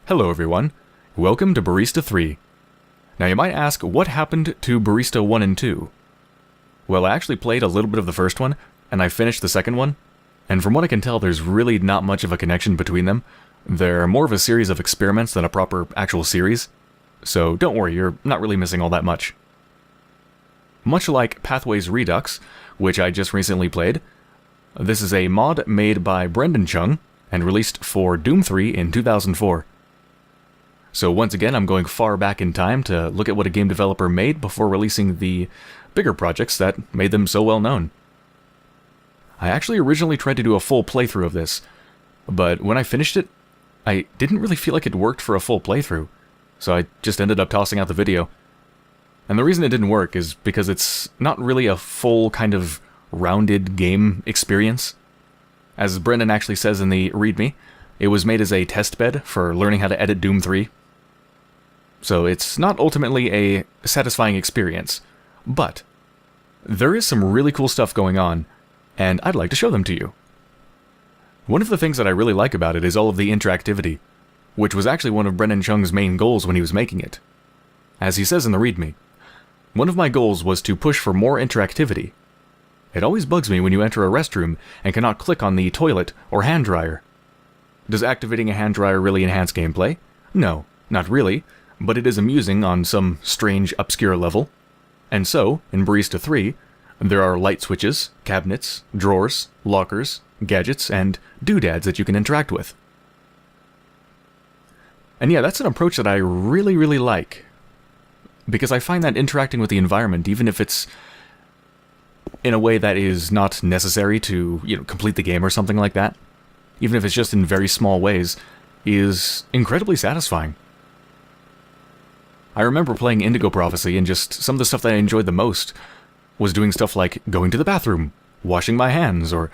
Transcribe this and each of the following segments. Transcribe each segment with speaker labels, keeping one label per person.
Speaker 1: Hello everyone, welcome to Barista 3. Now you might ask, what happened to Barista 1 and 2? Well, I actually played a little bit of the first one, and I finished the second one, and from what I can tell there's really not much of a connection between them. They're more of a series of experiments than a proper actual series, so don't worry, you're not really missing all that much. Much like Pathways Redux, which I just recently played, this is a mod made by Brendan Chung, and released for Doom 3 in 2004. So once again, I'm going far back in time to look at what a game developer made before releasing the bigger projects that made them so well known. I actually originally tried to do a full playthrough of this, but when I finished it, I didn't really feel like it worked for a full playthrough, so I just ended up tossing out the video. And the reason it didn't work is because it's not really a full kind of rounded game experience. As Brendan actually says in the README, it was made as a testbed for learning how to edit Doom 3. So it's not ultimately a satisfying experience, but there is some really cool stuff going on, and I'd like to show them to you. One of the things that I really like about it is all of the interactivity, which was actually one of Brendan Chung's main goals when he was making it. As he says in the README, one of my goals was to push for more interactivity. It always bugs me when you enter a restroom and cannot click on the toilet or hand dryer. Does activating a hand dryer really enhance gameplay? No, not really, but it is amusing on some strange, obscure level. And so, in Barista 3, there are light switches, cabinets, drawers, lockers, gadgets, and doodads that you can interact with. And yeah, that's an approach that I really, really like, because I find that interacting with the environment, even if it's in a way that is not necessary to, complete the game or something like that, even if it's just in very small ways, is incredibly satisfying. I remember playing Indigo Prophecy, and just some of the stuff that I enjoyed the most was doing stuff like going to the bathroom, washing my hands, or,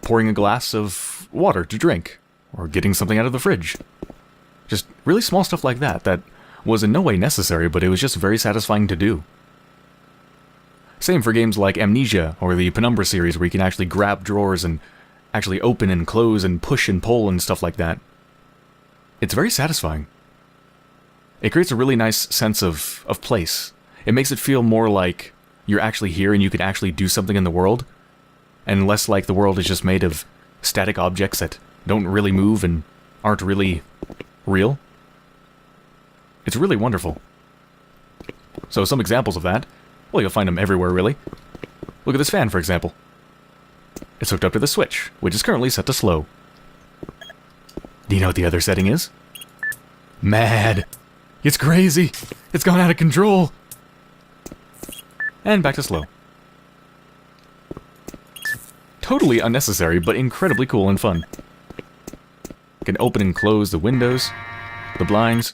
Speaker 1: pouring a glass of water to drink, or getting something out of the fridge. Just really small stuff like that, that was in no way necessary, but it was just very satisfying to do. Same for games like Amnesia, or the Penumbra series, where you can actually grab drawers and actually open and close and push and pull and stuff like that. It's very satisfying. It creates a really nice sense of place. It makes it feel more like you're actually here and you can actually do something in the world, and less like the world is just made of static objects that don't really move and aren't really real. It's really wonderful. So some examples of that, well, you'll find them everywhere really. Look at this fan, for example. It's hooked up to the switch, which is currently set to slow. Do you know what the other setting is? Mad! It's crazy! It's gone out of control! And back to slow. Totally unnecessary, but incredibly cool and fun. You can open and close the windows, the blinds.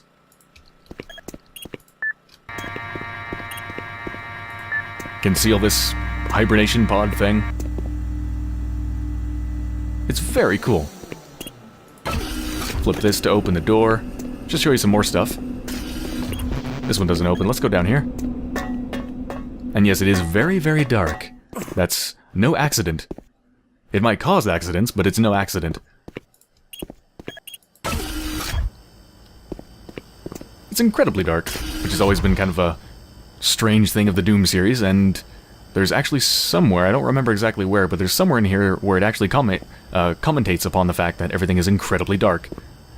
Speaker 1: Conceal this hibernation pod thing. It's very cool. Flip this to open the door. Just show you some more stuff. This one doesn't open. Let's go down here. And yes, it is very, very dark. That's no accident. It might cause accidents, but it's no accident. It's incredibly dark, which has always been kind of a strange thing of the Doom series, and there's actually somewhere, I don't remember exactly where, but there's somewhere in here where it actually commentates upon the fact that everything is incredibly dark,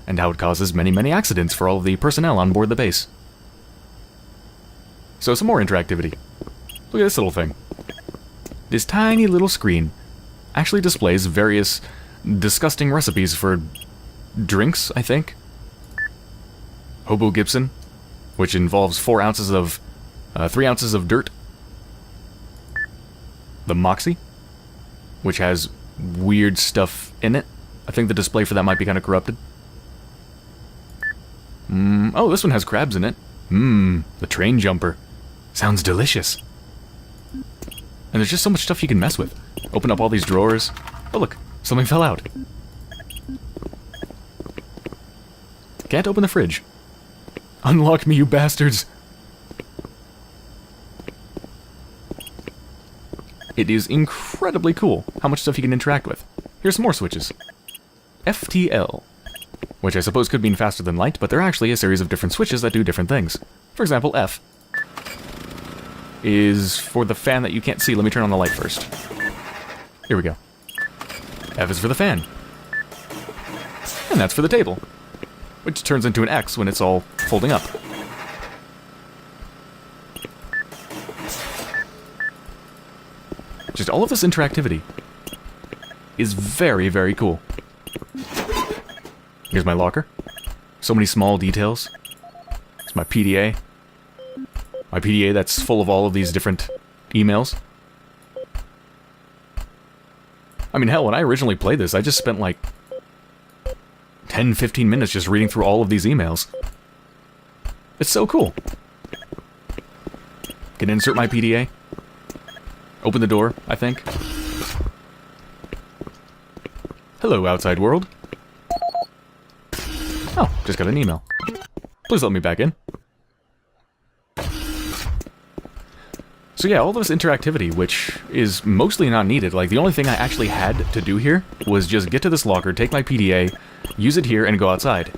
Speaker 1: and how it causes many, many accidents for all of the personnel on board the base. So some more interactivity. Look at this little thing. This tiny little screen actually displays various disgusting recipes for drinks, I think. Hobo Gibson, which involves 3 ounces of dirt. The Moxie, which has weird stuff in it. I think the display for that might be kind of corrupted. Oh, this one has crabs in it. The train jumper. Sounds delicious. And there's just so much stuff you can mess with. Open up all these drawers. Oh look, something fell out. Can't open the fridge. Unlock me, you bastards! It is incredibly cool how much stuff you can interact with. Here's some more switches. FTL, which I suppose could mean faster than light, but they're actually a series of different switches that do different things. For example, F is for the fan that you can't see. Let me turn on the light first. Here we go. F is for the fan. And that's for the table, which turns into an X when it's all folding up. Just all of this interactivity is very, very cool. Here's my locker. So many small details. It's my PDA. My PDA that's full of all of these different emails. I mean, hell, when I originally played this, I just spent like 10-15 minutes just reading through all of these emails. It's so cool. Can insert my PDA. Open the door, I think. Hello, outside world. Oh, just got an email. Please let me back in. So yeah, all this interactivity, which is mostly not needed. Like, the only thing I actually had to do here was just get to this locker, take my PDA, use it here, and go outside.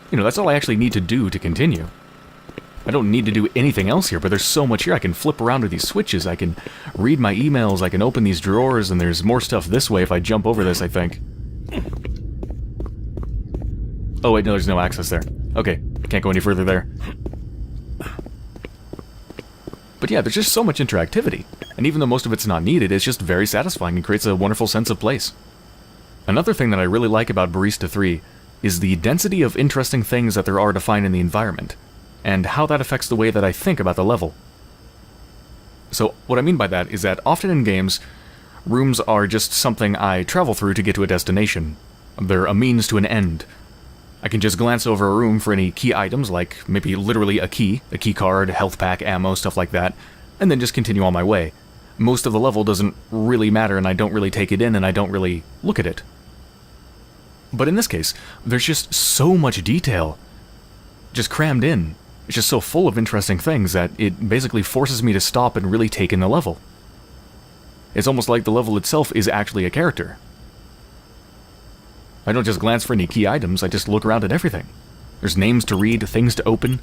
Speaker 1: You know, that's all I actually need to do to continue. I don't need to do anything else here, but there's so much here. I can flip around with these switches, I can read my emails, I can open these drawers, and there's more stuff this way if I jump over this, I think. Oh wait, no, there's no access there. Okay, can't go any further there. But yeah, there's just so much interactivity, and even though most of it's not needed, it's just very satisfying and creates a wonderful sense of place. Another thing that I really like about Barista 3 is the density of interesting things that there are to find in the environment, and how that affects the way that I think about the level. So, what I mean by that is that often in games, rooms are just something I travel through to get to a destination. They're a means to an end. I can just glance over a room for any key items, like maybe literally a key card, health pack, ammo, stuff like that, and then just continue on my way. Most of the level doesn't really matter, and I don't really take it in, and I don't really look at it. But in this case, there's just so much detail just crammed in. It's just so full of interesting things that it basically forces me to stop and really take in the level. It's almost like the level itself is actually a character. I don't just glance for any key items, I just look around at everything. There's names to read, things to open.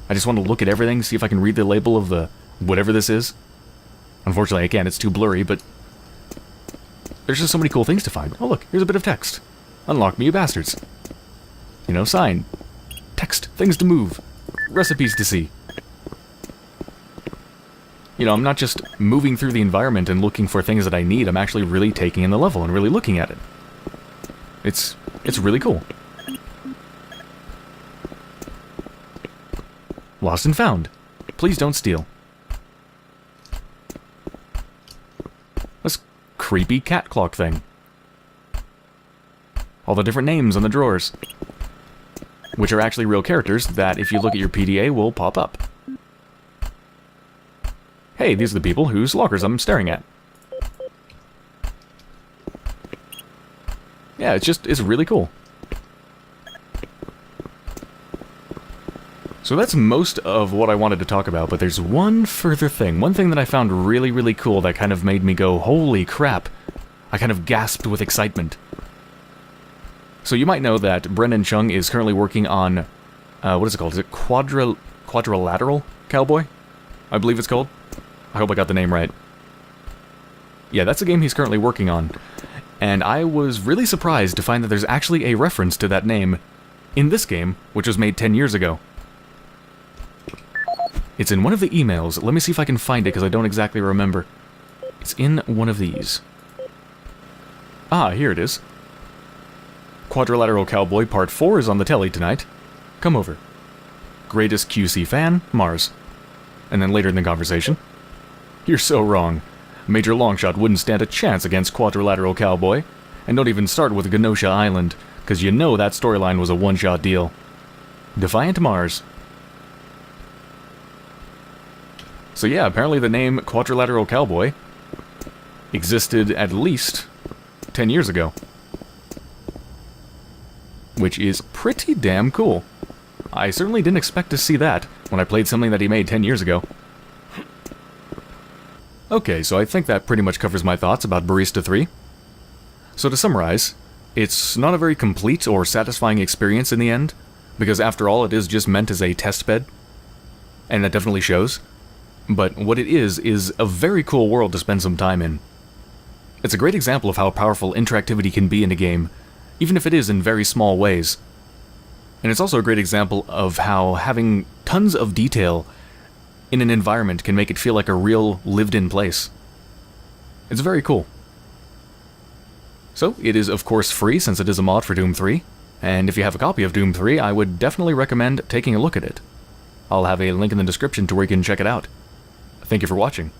Speaker 1: I just want to look at everything, see if I can read the label of the whatever this is. Unfortunately I can't, it's too blurry, but there's just so many cool things to find. Oh look, here's a bit of text. Unlock me, you bastards. You know, sign. Text, things to move. Recipes to see. You know, I'm not just moving through the environment and looking for things that I need, I'm actually really taking in the level and really looking at it. It's really cool. Lost and found. Please don't steal. This creepy cat clock thing. All the different names on the drawers, which are actually real characters that, if you look at your PDA, will pop up. Hey, these are the people whose lockers I'm staring at. Yeah, it's really cool. So that's most of what I wanted to talk about, but there's one further thing. One thing that I found really, really cool that kind of made me go, holy crap. I kind of gasped with excitement. So you might know that Brendan Chung is currently working on, what is it called? Is it Quadrilateral Cowboy? I believe it's called. I hope I got the name right. Yeah, that's a game he's currently working on. And I was really surprised to find that there's actually a reference to that name in this game, which was made 10 years ago. It's in one of the emails. Let me see if I can find it, because I don't exactly remember. It's in one of these. Ah, here it is. Quadrilateral Cowboy Part 4 is on the telly tonight. Come over. Greatest QC fan, Mars. And then later in the conversation, you're so wrong. Major Longshot wouldn't stand a chance against Quadrilateral Cowboy. And don't even start with Genosha Island, because you know that storyline was a one-shot deal. Defiant Mars. So yeah, apparently the name Quadrilateral Cowboy existed at least 10 years ago. Which is pretty damn cool. I certainly didn't expect to see that when I played something that he made 10 years ago. Okay, so I think that pretty much covers my thoughts about Barista 3. So to summarize, It's not a very complete or satisfying experience in the end, because after all, it is just meant as a test bed, and that definitely shows. But what it is a very cool world to spend some time in. It's a great example of how powerful interactivity can be in a game, even if it is in very small ways. And it's also a great example of how having tons of detail in an environment can make it feel like a real lived-in place. It's very cool. So, it is of course free since it is a mod for Doom 3, and if you have a copy of Doom 3, I would definitely recommend taking a look at it. I'll have a link in the description to where you can check it out. Thank you for watching.